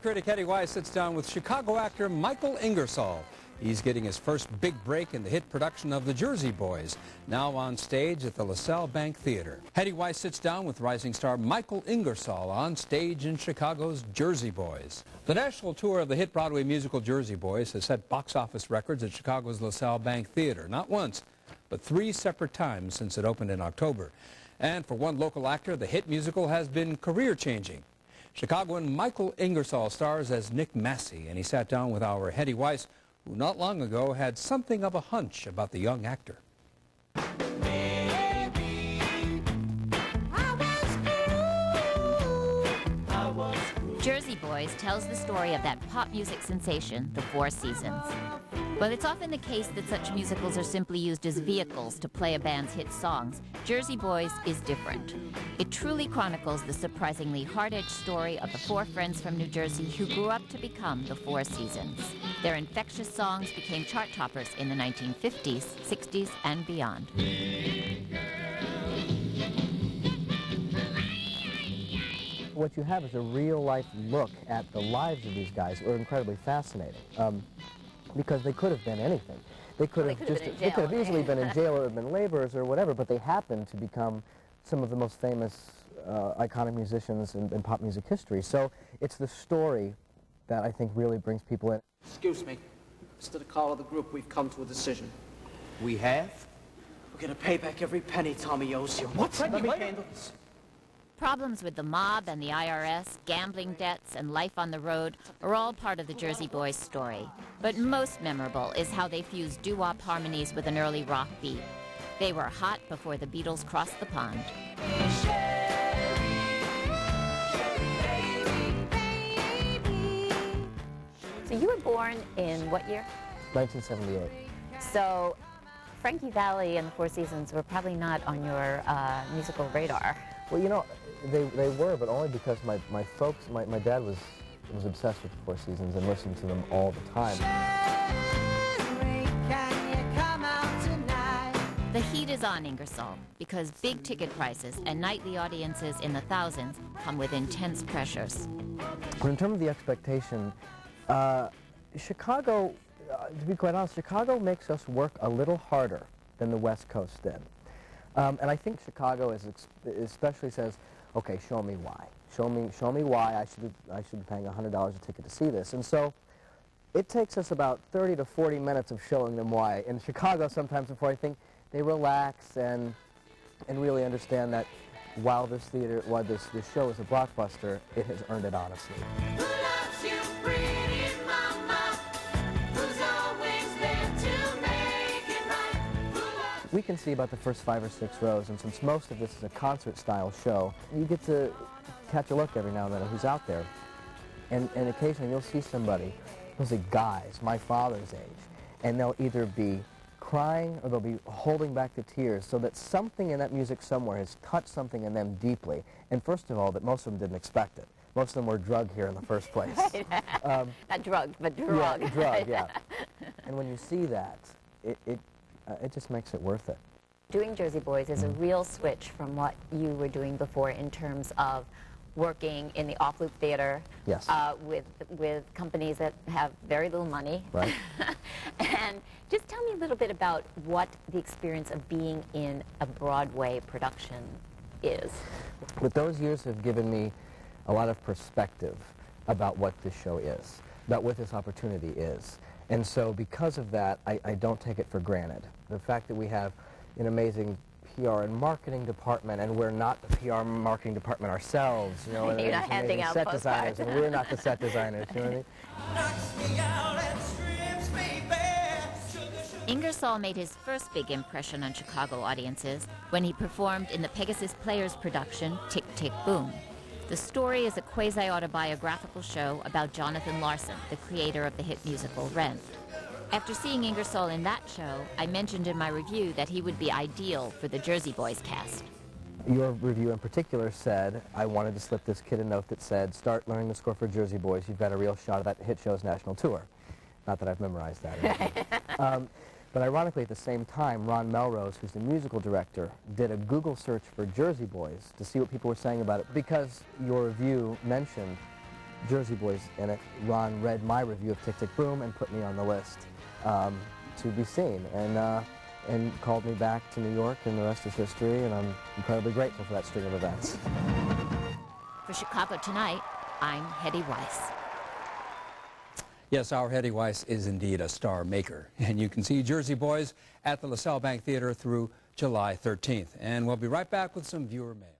critic Hedy Weiss sits down with Chicago actor Michael Ingersoll. He's getting his first big break in the hit production of The Jersey Boys, now on stage at the LaSalle Bank Theatre. Hedy Weiss sits down with rising star Michael Ingersoll on stage in Chicago's Jersey Boys. The national tour of the hit Broadway musical Jersey Boys has set box office records at Chicago's LaSalle Bank Theatre, not once, but 3 separate times since it opened in October. And for one local actor, the hit musical has been career-changing. Chicagoan Michael Ingersoll stars as Nick Massey, and he sat down with our Hedy Weiss, who not long ago had something of a hunch about the young actor. Jersey Boys tells the story of that pop music sensation, the Four Seasons. While it's often the case that such musicals are simply used as vehicles to play a band's hit songs, Jersey Boys is different. It truly chronicles the surprisingly hard-edged story of the 4 friends from New Jersey who grew up to become the Four Seasons. Their infectious songs became chart toppers in the 1950s, 60s, and beyond. What you have is a real-life look at the lives of these guys that are incredibly fascinating. Because they could have been anything. They could have easily been in jail or been laborers or whatever, but they happened to become some of the most famous iconic musicians in pop music history. So it's the story that I think really brings people in. Excuse me. Mr. the call of the group, we've come to a decision. We have? We're gonna pay back every penny Tommy owes you. What? Let me handle this. Problems with the mob and the IRS, gambling debts, and life on the road are all part of the Jersey Boys' story. But most memorable is how they fused doo-wop harmonies with an early rock beat. They were hot before the Beatles crossed the pond. So you were born in what year? 1978. So Frankie Valli and the Four Seasons were probably not on your musical radar. Well, you know, they were, but only because my dad was obsessed with the Four Seasons and listened to them all the time. The heat is on Ingersoll because big ticket prices and nightly audiences in the thousands come with intense pressures. But in terms of the expectation, Chicago, to be quite honest, Chicago makes us work a little harder than the West Coast did. And I think Chicago especially says, okay, show me why. Show me why I should be paying $100 a ticket to see this. And so it takes us about 30 to 40 minutes of showing them why. In Chicago, sometimes before I think they relax and really understand that while this show is a blockbuster, it has earned it honestly. We can see about the first 5 or 6 rows, and since most of this is a concert-style show, you get to catch a look every now and then at who's out there. And occasionally you'll see somebody, those are guys, my father's age, and they'll either be crying or they'll be holding back the tears so that something in that music somewhere has touched something in them deeply. And first of all, that most of them didn't expect it. Most of them were drugged here in the first place. Not drugged, but drug. Yeah, drug, yeah. And when you see that, it just makes it worth it. Doing Jersey Boys is a real switch from what you were doing before in terms of working in the off-loop theater. Yes. With companies that have very little money. Right. And just tell me a little bit about what the experience of being in a Broadway production is. But those years have given me a lot of perspective about what this show is, about what this opportunity is. And so because of that, I don't take it for granted. The fact that we have an amazing PR and marketing department, and we're not the PR and marketing department ourselves, you know, and you're not handing out set designers, and we're not the set designers, you know what I mean? Ingersoll made his first big impression on Chicago audiences when he performed in the Pegasus Players production, Tick, Tick, Boom. The story is a quasi-autobiographical show about Jonathan Larson, the creator of the hit musical Rent. After seeing Ingersoll in that show, I mentioned in my review that he would be ideal for the Jersey Boys cast. Your review in particular said, I wanted to slip this kid a note that said, start learning the score for Jersey Boys, you've got a real shot at that hit show's national tour. Not that I've memorized that. But ironically, at the same time, Ron Melrose, who's the musical director, did a Google search for Jersey Boys to see what people were saying about it, because your review mentioned Jersey Boys in it. Ron read my review of Tick, Tick, Boom and put me on the list to be seen, and called me back to New York, and the rest is history, and I'm incredibly grateful for that string of events. For Chicago Tonight, I'm Hedy Weiss. Yes, our Hedy Weiss is indeed a star maker, and you can see Jersey Boys at the LaSalle Bank Theatre through July 13th. And we'll be right back with some viewer mail.